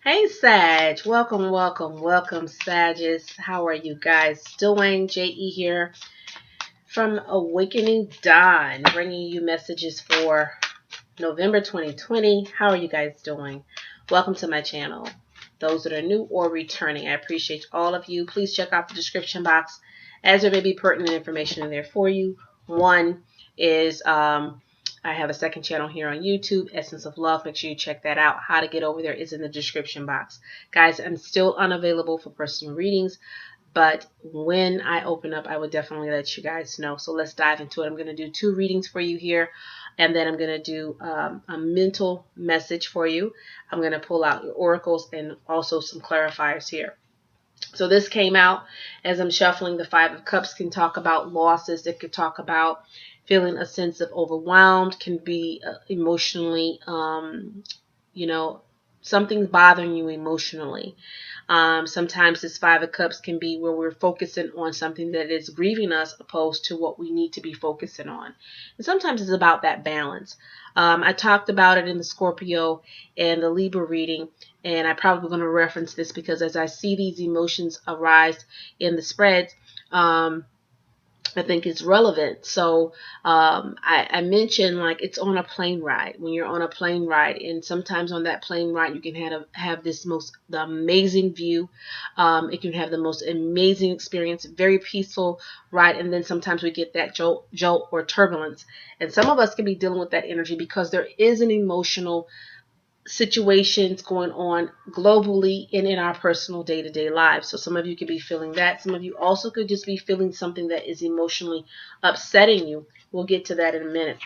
Hey Sag, welcome Sages. How are you guys doing? JE here from Awakening Dawn, bringing you messages for November 2020. How are you guys doing? Welcome to my channel. Those that are new or returning, I appreciate all of you. Please check out the description box as there may be pertinent information in there for you. One is I have a second channel here on YouTube, Essence of Love. Make sure you check that out. How to get over there is in the description box. Guys, I'm still unavailable for personal readings, but when I open up, I will definitely let you guys know. So let's dive into it. I'm going to do 2 readings for you here, and then I'm going to do a mental message for you. I'm going to pull out your oracles and also some clarifiers here. So this came out as I'm shuffling. The 5 of Cups can talk about losses. It could talk about feeling a sense of overwhelmed, can be emotionally, something's bothering you emotionally. Sometimes this 5 of Cups can be where we're focusing on something that is grieving us opposed to what we need to be focusing on. And sometimes it's about that balance. I talked about it in the Scorpio and the Libra reading, and I'm probably going to reference this because as I see these emotions arise in the spreads, I think it's relevant. So I mentioned like it's on a plane ride. When you're on a plane ride, and sometimes on that plane ride you can have the amazing view. It can have the most amazing experience, very peaceful ride, and then sometimes we get that jolt or turbulence. And some of us can be dealing with that energy because there is an emotional situations going on globally and in our personal day-to-day lives. So some of you could be feeling that. Some of you also could just be feeling something that is emotionally upsetting you. We'll get to that in a minute.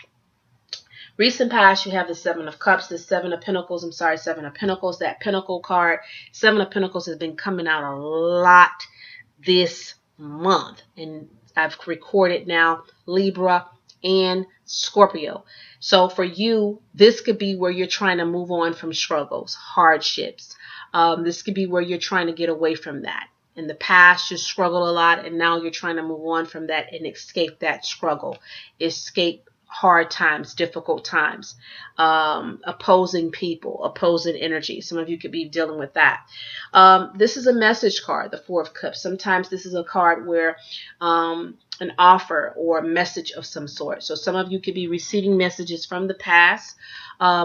Recent past, you have the 7 of Cups, the 7 of Pentacles. I'm sorry, 7 of Pentacles. That Pentacle card, 7 of Pentacles has been coming out a lot this month. And I've recorded now Libra and Scorpio. So for you, this could be where you're trying to move on from struggles, hardships. This could be where you're trying to get away from that. In the past, you struggled a lot, and now you're trying to move on from that and escape that struggle, escape hard times, difficult times, opposing people, opposing energy. Some of you could be dealing with that. This is a message card, the 4 of Cups. Sometimes this is a card where an offer or a message of some sort. So some of you could be receiving messages from the past.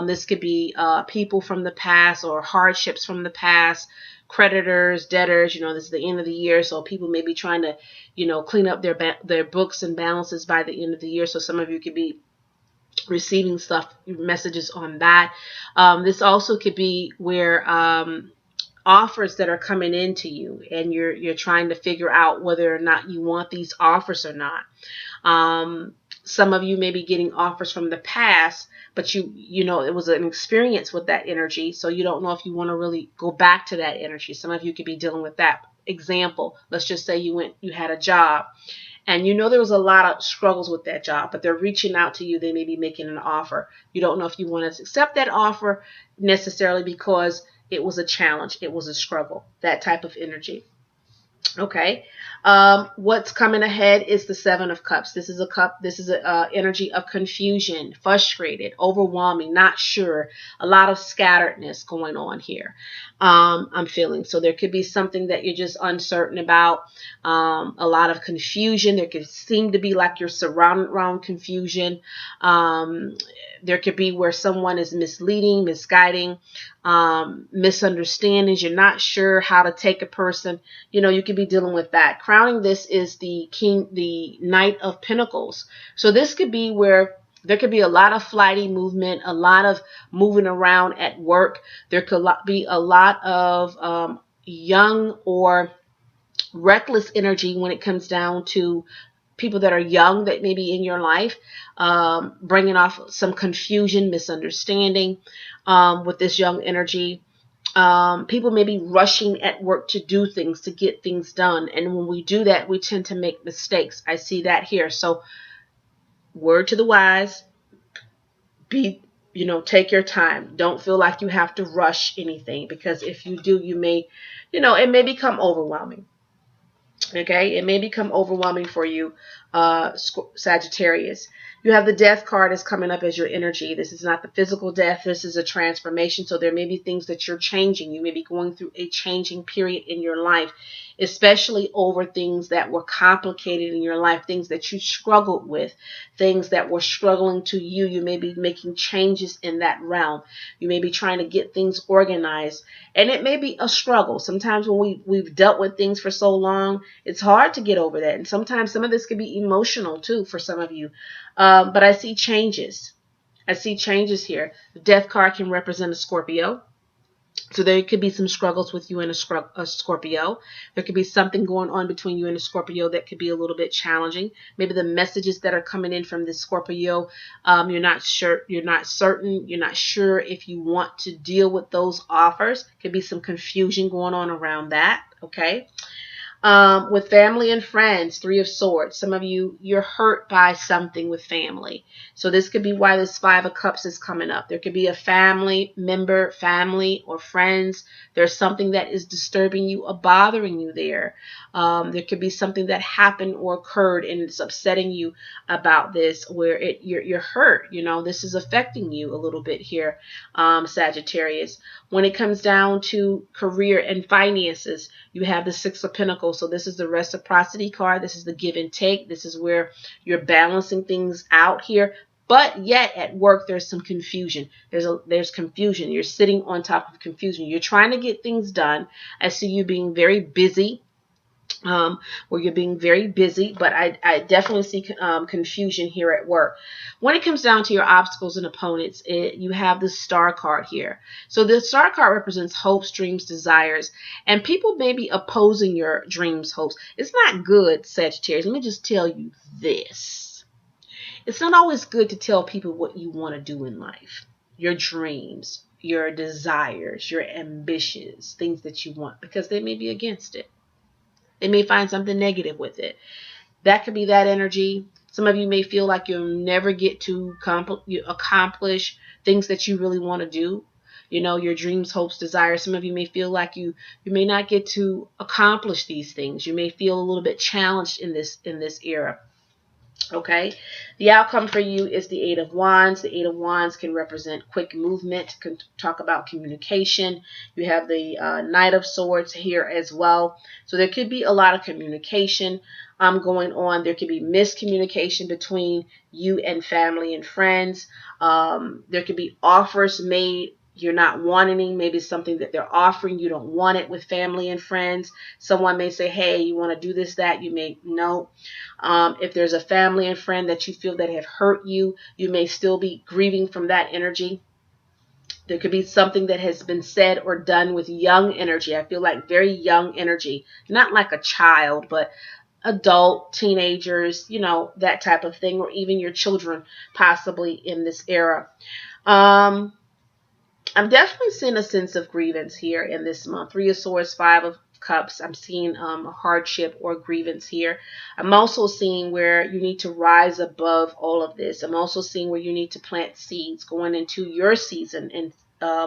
This could be people from the past or hardships from the past, creditors, debtors. This is the end of the year, so people may be trying to, clean up their books and balances by the end of the year. So some of you could be receiving messages on that. This also could be where offers that are coming into you, and you're trying to figure out whether or not you want these offers or not. Some of you may be getting offers from the past, but it was an experience with that energy, so you don't know if you want to really go back to that energy. Some of you could be dealing with that. Example, let's just say you had a job, and there was a lot of struggles with that job, but they're reaching out to you. They may be making an offer. You don't know if you want to accept that offer necessarily because it was a challenge. It was a struggle, that type of energy. Okay. What's coming ahead is the 7 of Cups. This is a energy of confusion, frustrated, overwhelming, not sure, a lot of scatteredness going on here. I'm feeling. So there could be something that you're just uncertain about, a lot of confusion. There could seem to be like you're surrounded around confusion. There could be where someone is misleading, misguiding, misunderstandings. You're not sure how to take a person. You could be dealing with that. Crowning this is the Knight of Pentacles. So this could be where there could be a lot of flighty movement, a lot of moving around at work. There could be a lot of young or reckless energy when it comes down to people that are young that may be in your life, bringing off some confusion, misunderstanding with this young energy. People may be rushing at work to do things, to get things done. And when we do that, we tend to make mistakes. I see that here. So word to the wise, take your time. Don't feel like you have to rush anything, because if you do, you may, it may become overwhelming. Okay, it may become overwhelming for you Sagittarius. You have the death card is coming up as your energy. This is not the physical death. This is a transformation. So there may be things that you're changing. You may be going through a changing period in your life, especially over things that were complicated in your life, things that you struggled with, things that were struggling to you. You may be making changes in that realm. You may be trying to get things organized, and it may be a struggle. Sometimes when we've dealt with things for so long, it's hard to get over that. And sometimes some of this can be emotional too for some of you. But I see changes. I see changes here. The death card can represent a Scorpio. So there could be some struggles with you and a Scorpio. There could be something going on between you and a Scorpio that could be a little bit challenging. Maybe the messages that are coming in from this Scorpio, you're not sure, you're not certain, you're not sure if you want to deal with those offers. Could be some confusion going on around that. Okay. With family and friends, Three of Swords. Some of you, you're hurt by something with family. So this could be why this Five of Cups is coming up. There could be a family member, family or friends. There's something that is disturbing you or bothering you there. There could be something that happened or occurred and it's upsetting you about this where you're hurt. You know, this is affecting you a little bit here, Sagittarius. When it comes down to career and finances, you have the Six of Pentacles. So this is the reciprocity card. This is the give and take. This is where you're balancing things out here. But yet at work, there's some confusion. There's confusion. You're sitting on top of confusion. You're trying to get things done. I see you being very busy. Where you're being very busy, but I definitely see confusion here at work. When it comes down to your obstacles and opponents, you have the Star card here. So the Star card represents hopes, dreams, desires, and people may be opposing your dreams, hopes. It's not good, Sagittarius. Let me just tell you this. It's not always good to tell people what you want to do in life, your dreams, your desires, your ambitions, things that you want, because they may be against it. They may find something negative with it. That could be that energy. Some of you may feel like you'll never get to accomplish things that you really want to do. You know, your dreams, hopes, desires. Some of you may feel like you may not get to accomplish these things. You may feel a little bit challenged in this era. Okay, the outcome for you is the Eight of Wands. The Eight of Wands can represent quick movement, can talk about communication. You have the Knight of Swords here as well. So there could be a lot of communication going on. There could be miscommunication between you and family and friends. There could be offers made you're not wanting. Maybe something that they're offering, you don't want it with family and friends. Someone may say, hey, you want to do this, that. You may no. If there's a family and friend that you feel that have hurt you, you may still be grieving from that energy. There could be something that has been said or done with young energy. I feel like very young energy, not like a child, but adult, teenagers, you know, that type of thing, or even your children possibly in this era. I'm definitely seeing a sense of grievance here in this month. Three of Swords, Five of Cups. I'm seeing a hardship or grievance here. I'm also seeing where you need to rise above all of this. I'm also seeing where you need to plant seeds going into your season, and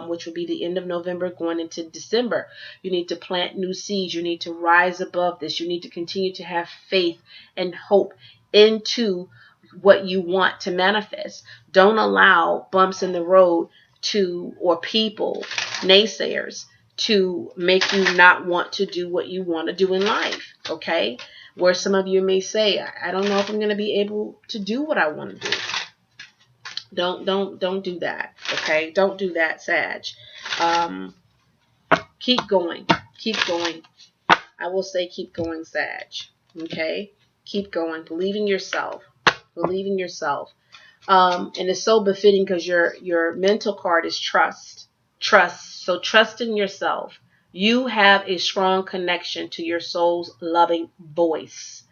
which would be the end of November going into December. You need to plant new seeds. You need to rise above this. You need to continue to have faith and hope into what you want to manifest. Don't allow bumps in the road or people, naysayers, to make you not want to do what you want to do in life. Okay, where some of you may say, I don't know if I'm going to be able to do what I want to do. Don't do that. Okay, don't do that, Sag. Keep going. I will say keep going, Sag. Okay, keep going. Believe in yourself. And it's so befitting because your mental card is trust. So trust in yourself. You have a strong connection to your soul's loving voice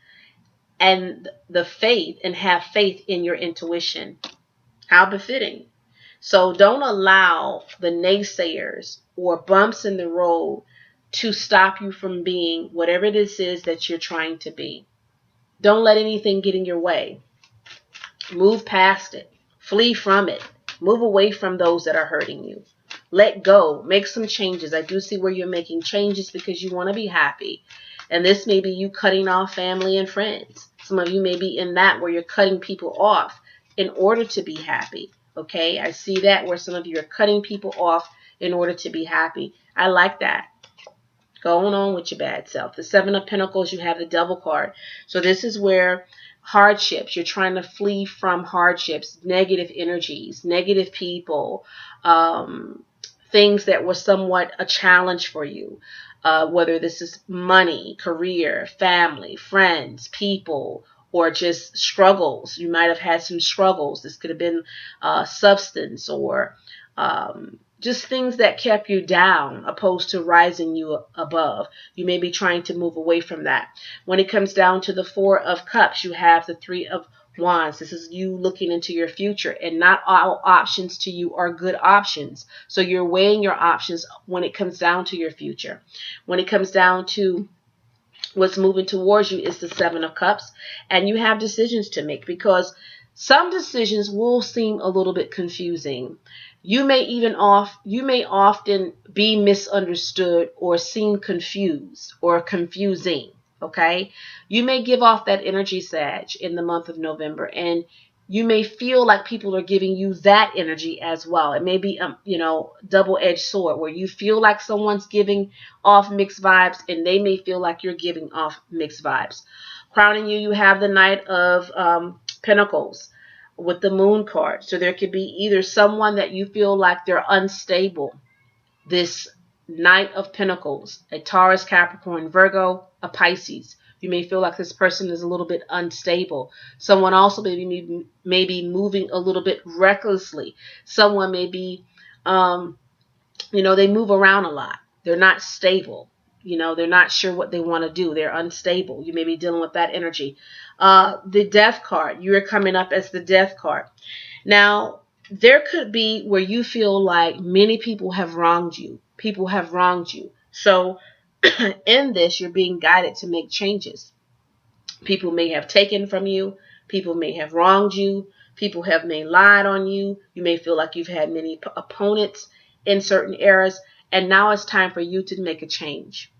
and have faith in your intuition. How befitting. So don't allow the naysayers or bumps in the road to stop you from being whatever this is that you're trying to be. Don't let anything get in your way. Move past it. Flee from it. Move away from those that are hurting you. Let go. Make some changes. I do see where you're making changes because you want to be happy. And this may be you cutting off family and friends. Some of you may be in that where you're cutting people off in order to be happy. Okay, I see that where some of you are cutting people off in order to be happy. I like that. Going on with your bad self. The Seven of Pentacles, you have the Devil card. So this is where hardships, you're trying to flee from hardships, negative energies, negative people, things that were somewhat a challenge for you. Whether this is money, career, family, friends, people, or just struggles. You might have had some struggles. This could have been substance or just things that kept you down opposed to rising you above. You may be trying to move away from that. When it comes down to the Four of Cups, you have the Three of Wands. This is you looking into your future, and not all options to you are good options. So you're weighing your options when it comes down to your future. When it comes down to what's moving towards you is the Seven of Cups, and you have decisions to make, because some decisions will seem a little bit confusing. You may often be misunderstood or seem confused or confusing. Okay, you may give off that energy, Sag, in the month of November, and you may feel like people are giving you that energy as well. It may be double-edged sword, where you feel like someone's giving off mixed vibes, and they may feel like you're giving off mixed vibes. Crowning you, you have the Knight of Pentacles with the Moon card. So there could be either someone that you feel like they're unstable. This Knight of Pentacles, a Taurus, Capricorn, Virgo, a Pisces. You may feel like this person is a little bit unstable. Someone also may be moving a little bit recklessly. Someone may be, they move around a lot. They're not stable. They're not sure what they want to do. They're unstable. You may be dealing with that energy. The Death card. You are coming up as the Death card. Now, there could be where you feel like many people have wronged you. People have wronged you. So in this, you're being guided to make changes. People may have taken from you. People may have wronged you. People may lied on you. You may feel like you've had many opponents in certain areas. And now it's time for you to make a change.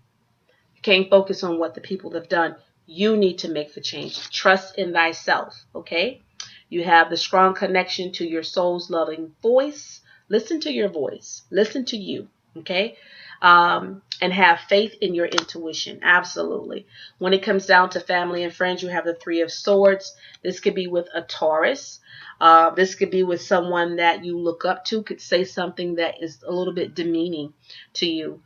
You can't focus on what the people have done. You need to make the change. Trust in thyself. Okay? You have the strong connection to your soul's loving voice. Listen to your voice. Listen to you. Okay? And have faith in your intuition. Absolutely. When it comes down to family and friends, you have the Three of Swords. This could be with a Taurus. This could be with someone that you look up to, could say something that is a little bit demeaning to you.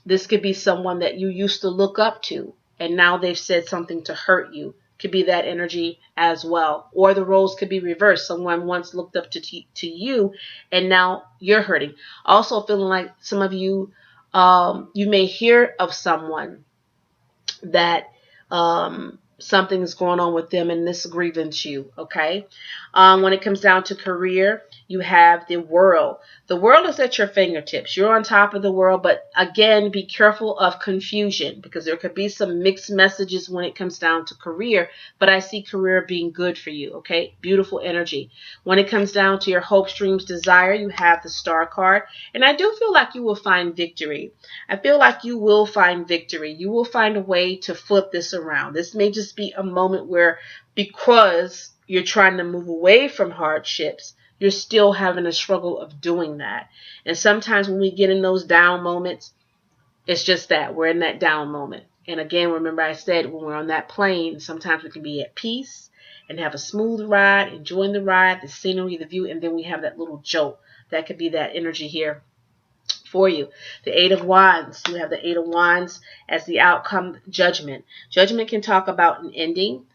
This could be someone that you used to look up to, and now they've said something to hurt you. Could be that energy as well. Or the roles could be reversed. Someone once looked up to you, and now you're hurting. Also feeling like some of you, you may hear of someone that something's going on with them, and this grieves you. Okay. When it comes down to career, you have the World. The world is at your fingertips. You're on top of the world, but again, be careful of confusion, because there could be some mixed messages when it comes down to career, but I see career being good for you. Okay. Beautiful energy. When it comes down to your hopes, dreams, desire, you have the Star card, and I do feel like you will find victory. I feel like you will find victory. You will find a way to flip this around. This may just be a moment where, because you're trying to move away from hardships, you're still having a struggle of doing that. And sometimes when we get in those down moments, it's just that we're in that down moment. And again, remember I said, when we're on that plane, sometimes we can be at peace and have a smooth ride, enjoying the ride, the scenery, the view, and then we have that little jolt. That could be that energy here for you. The Eight of Wands. You have the Eight of Wands as the outcome, Judgment. Judgment can talk about an ending.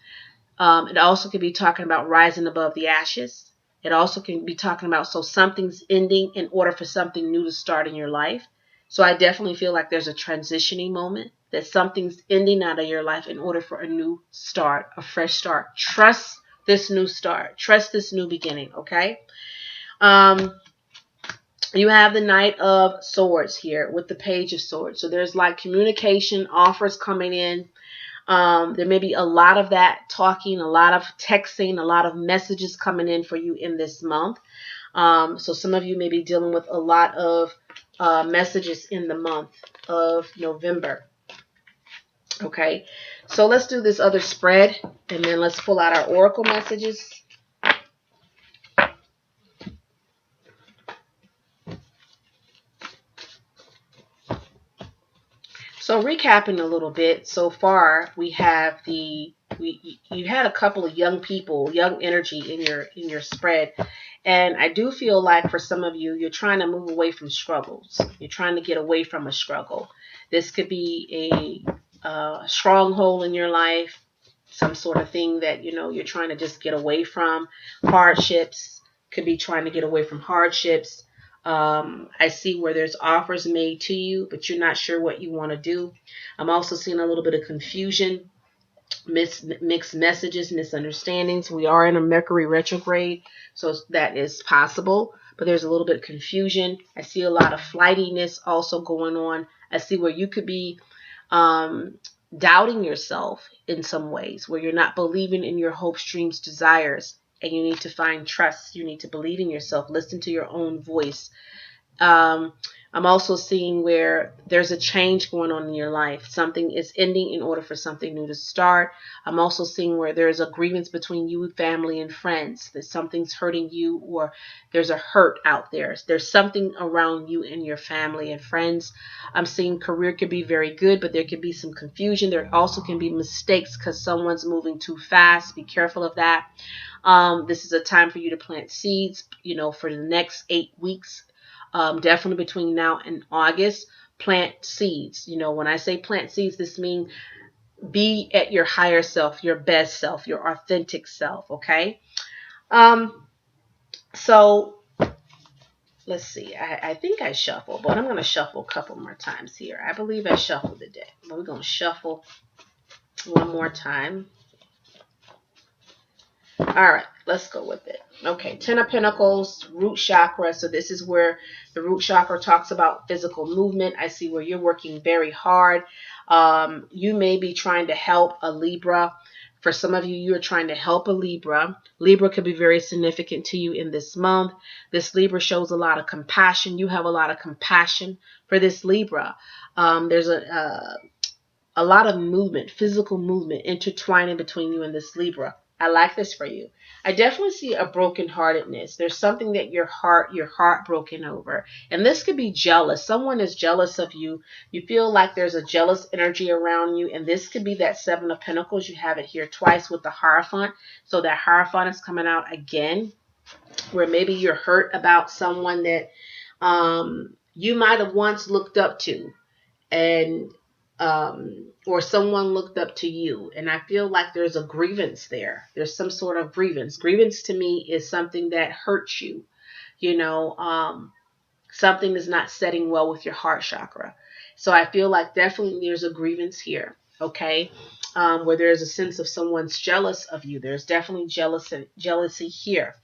It also could be talking about rising above the ashes. It also can be talking about, so something's ending in order for something new to start in your life. So I definitely feel like there's a transitioning moment, that something's ending out of your life in order for a new start, a fresh start. Trust this new start. Trust this new beginning. Okay. You have the Knight of Swords here with the Page of Swords. So there's like communication, offers coming in. There may be a lot of that talking, a lot of texting, a lot of messages coming in for you in this month. So some of you may be dealing with a lot of messages in the month of November. Okay, so let's do this other spread, and then let's pull out our oracle messages. So recapping a little bit, so far we have you had a couple of young people, young energy in your spread, and I do feel like for some of you, you're trying to move away from struggles. You're trying to get away from a struggle. This could be a stronghold in your life, some sort of thing that you're trying to just get away from. Hardships could be trying to get away from hardships. I see where there's offers made to you, but you're not sure what you want to do. I'm also seeing a little bit of confusion, mixed messages, misunderstandings. We are in a Mercury retrograde, so that is possible, but there's a little bit of confusion. I see a lot of flightiness also going on. I see where you could be um, doubting yourself in some ways, where you're not believing in your hopes, dreams, desires, and you need to find trust. You need to believe in yourself, listen to your own voice. um, I'm also seeing where there's a change going on in your life. Something is ending in order for something new to start. I'm also seeing where there's a grievance between you, family, and friends. That something's hurting you, or there's a hurt out there. There's something around you and your family and friends. I'm seeing career could be very good, but there could be some confusion. There also can be mistakes because someone's moving too fast. Be careful of that. This is a time for you to plant seeds, for the next 8 weeks. Definitely between now and August, plant seeds. When I say plant seeds, this means be at your higher self, your best self, your authentic self. Okay. So let's see. I think I shuffled, but I'm going to shuffle a couple more times here. I believe I shuffled the deck, but we're going to shuffle one more time. All right, let's go with it. Okay, Ten of Pentacles, root chakra. So this is where the root chakra talks about physical movement. I see where you're working very hard. You may be trying to help a Libra. For some of you, you're trying to help a Libra. Libra could be very significant to you in this month. This Libra shows a lot of compassion. You have a lot of compassion for this Libra. There's a lot of movement, physical movement intertwining between you and this Libra. I like this for you. I definitely see a brokenheartedness. There's something that you're heartbroken over. And this could be jealous. Someone is jealous of you. You feel like there's a jealous energy around you. And this could be that Seven of Pentacles. You have it here twice with the Hierophant. So that Hierophant is coming out again, where maybe you're hurt about someone that you might have once looked up to, and or someone looked up to you, and I feel like there's a grievance there. There's some sort of grievance. Grievance to me is something that hurts you. Something is not setting well with your heart chakra. So I feel like definitely there's a grievance here. Okay, where there's a sense of someone's jealous of you. There's definitely jealousy here.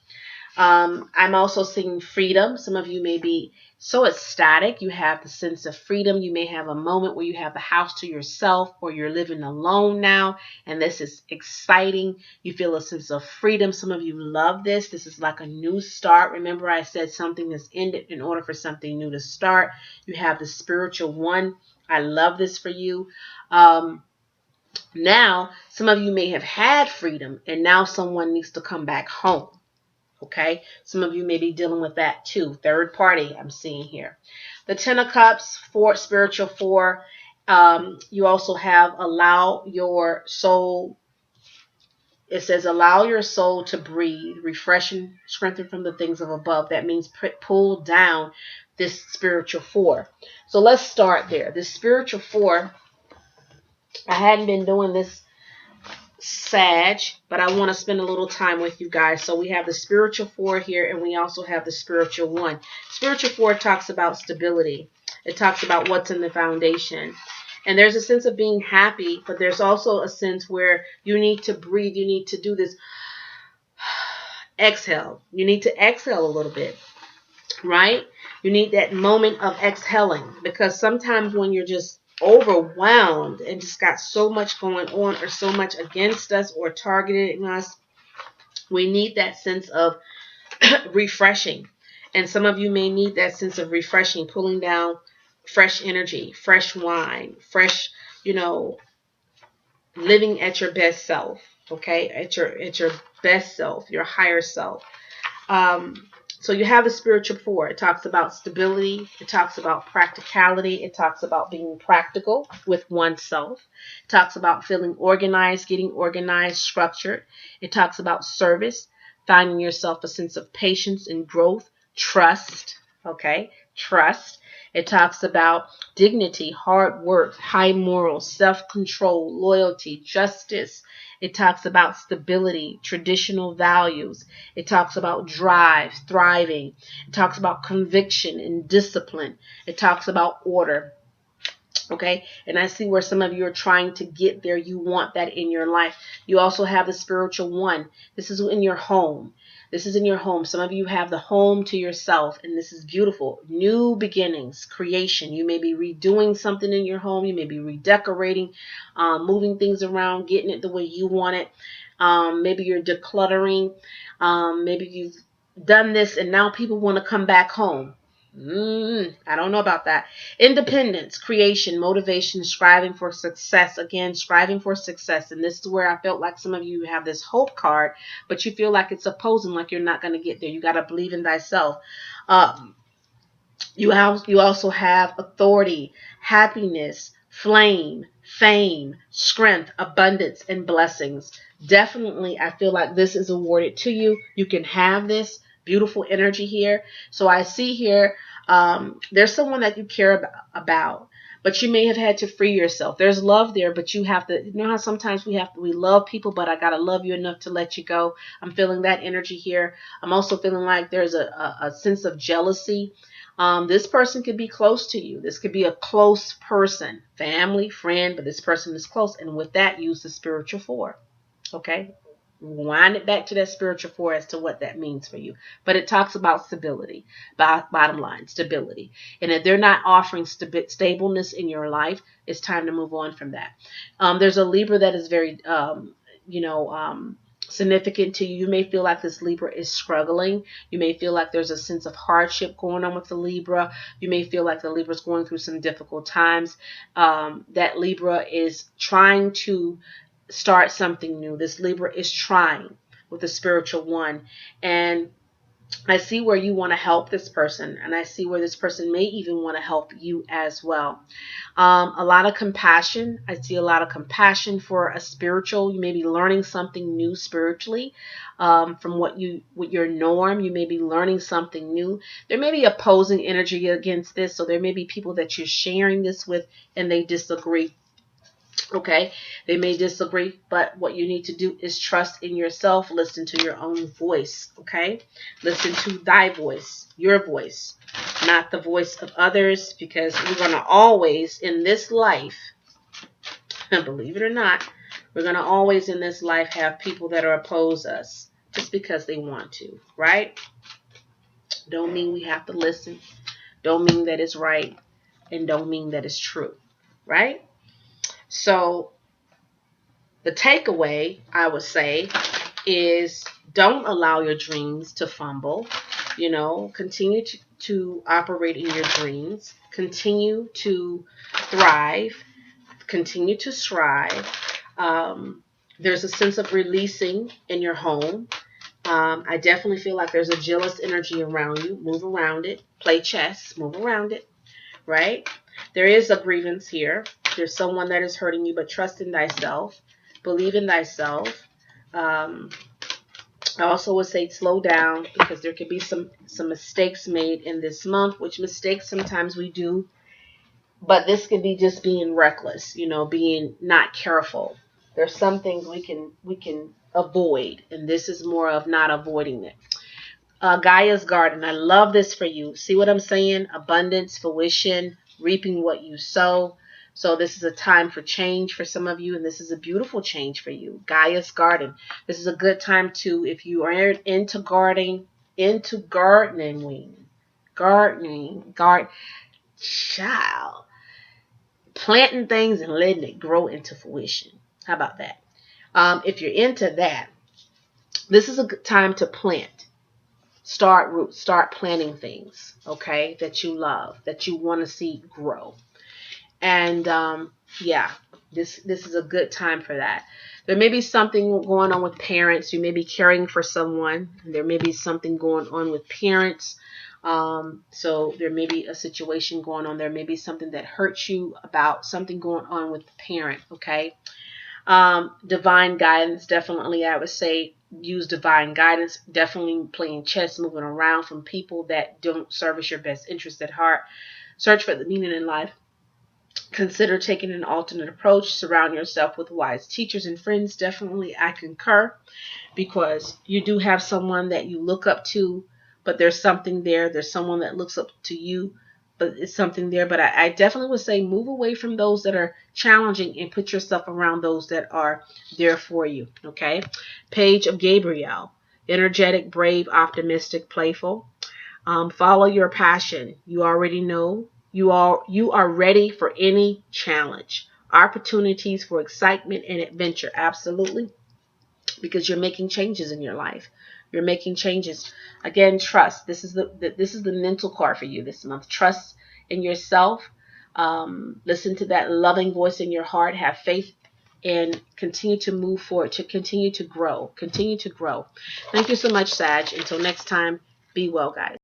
I'm also seeing freedom. Some of you may be so ecstatic. You have the sense of freedom. You may have a moment where you have the house to yourself, or you're living alone now, and this is exciting. You feel a sense of freedom. Some of you love this. This is like a new start. Remember, I said something has ended in order for something new to start. You have the spiritual one. I love this for you. Now, some of you may have had freedom, and now someone needs to come back home. Okay, some of you may be dealing with that too. Third party I'm seeing here. The Ten of Cups, spiritual four. You also have allow your soul. It says allow your soul to breathe, refresh and strengthen from the things of above. That means pull down this spiritual four. So let's start there. This spiritual four, I hadn't been doing this Sag, but I want to spend a little time with you guys. So we have the spiritual four here, and we also have the spiritual one. Spiritual four talks about stability. It talks about what's in the foundation. And there's a sense of being happy, but there's also a sense where you need to breathe. You need to do this exhale. You need to exhale a little bit, right? You need that moment of exhaling, because sometimes when you're just overwhelmed and just got so much going on, or so much against us or targeting us, we need that sense of refreshing. And some of you may need that sense of refreshing, pulling down fresh energy, fresh wine, fresh, living at your best self, okay, at your best self, your higher self. Um, so you have the spiritual four. It talks about stability. It talks about practicality. It talks about being practical with oneself. It talks about feeling organized, getting organized, structured. It talks about service, finding yourself a sense of patience and growth, trust. Okay, trust. It talks about dignity, hard work, high morals, self-control, loyalty, justice. It talks about stability, traditional values. It talks about drive, thriving. It talks about conviction and discipline. It talks about order. Okay. And I see where some of you are trying to get there. You want that in your life. You also have the spiritual one. This is in your home. This is in your home. Some of you have the home to yourself, and this is beautiful. New beginnings, creation. You may be redoing something in your home. You may be redecorating, moving things around, getting it the way you want it. Maybe you're decluttering. Maybe you've done this, and now people want to come back home. I don't know about that. Independence, creation, motivation, striving for success. Again, striving for success. And this is where I felt like some of you have this hope card, but you feel like it's opposing, like you're not going to get there. You got to believe in thyself. You also have authority, happiness, flame, fame, strength, abundance, and blessings. Definitely, I feel like this is awarded to you. You can have this beautiful energy here. So I see here, there's someone that you care about, but you may have had to free yourself. There's love there, but you have to, you know how sometimes we love people, but I got to love you enough to let you go. I'm feeling that energy here. I'm also feeling like there's a sense of jealousy. This person could be close to you. This could be a close person, family, friend, but this person is close. And with that, use the spiritual four. Okay? Wind it back to that spiritual four as to what that means for you. But it talks about stability. Bottom line, stability. And if they're not offering stableness in your life, it's time to move on from that. There's a Libra that is very, you know, significant to you. You may feel like this Libra is struggling. You may feel like there's a sense of hardship going on with the Libra. You may feel like the Libra is going through some difficult times. That Libra is trying to start something new. This Libra is trying with the spiritual one. And I see where you want to help this person, and I see where this person may even want to help you as well. A lot of compassion. I see a lot of compassion for a spiritual. You may be learning something new spiritually from what your norm. You may be learning something new. There may be opposing energy against this, so there may be people that you're sharing this with, and they disagree. Okay, they may disagree, but what you need to do is trust in yourself. Listen to your own voice. Okay, listen to thy voice, your voice, not the voice of others, because we're going to always in this life, believe it or not, we're going to always in this life have people that are oppose us just because they want to, right? Don't mean we have to listen. Don't mean that it's right, and don't mean that it's true, right? So the takeaway, I would say, is don't allow your dreams to fumble. You know, continue to operate in your dreams. Continue to thrive. Continue to strive. There's a sense of releasing in your home. I definitely feel like there's a jealous energy around you. Move around it. Play chess. Move around it. Right? There is a grievance here. There's someone that is hurting you, but trust in thyself. Believe in thyself. I also would say slow down, because there could be some mistakes made in this month, which mistakes sometimes we do, but this could be just being reckless, you know, being not careful. There's some things we can avoid, and this is more of not avoiding it. Gaia's garden. I love this for you. See what I'm saying? Abundance, fruition, reaping what you sow. So this is a time for change for some of you, and this is a beautiful change for you. Gaia's garden. This is a good time to, if you are into gardening, child, planting things and letting it grow into fruition. How about that? If you're into that, this is a good time to plant. Start roots, start planting things, okay, that you love, that you want to see grow. And yeah, this is a good time for that. There may be something going on with parents. You may be caring for someone. There may be something going on with parents. So there may be a situation going on. There may be something that hurts you about something going on with the parent. Okay. Divine guidance, definitely, I would say use divine guidance. Definitely playing chess, moving around from people that don't service your best interest at heart. Search for the meaning in life. Consider taking an alternate approach. Surround yourself with wise teachers and friends. Definitely, I concur, because you do have someone that you look up to, but there's something there. There's someone that looks up to you, but it's something there. But I definitely would say move away from those that are challenging and put yourself around those that are there for you. Okay. Page of Gabriel. Energetic, brave, optimistic, playful. Follow your passion. You already know you are ready for any challenge. Opportunities for excitement and adventure. Absolutely, because you're making changes in your life. You're making changes. Again, trust. This is the mental card for you this month. Trust in yourself. Listen to that loving voice in your heart. Have faith and continue to move forward, to continue to grow. Continue to grow. Thank you so much, Sag. Until next time, be well, guys.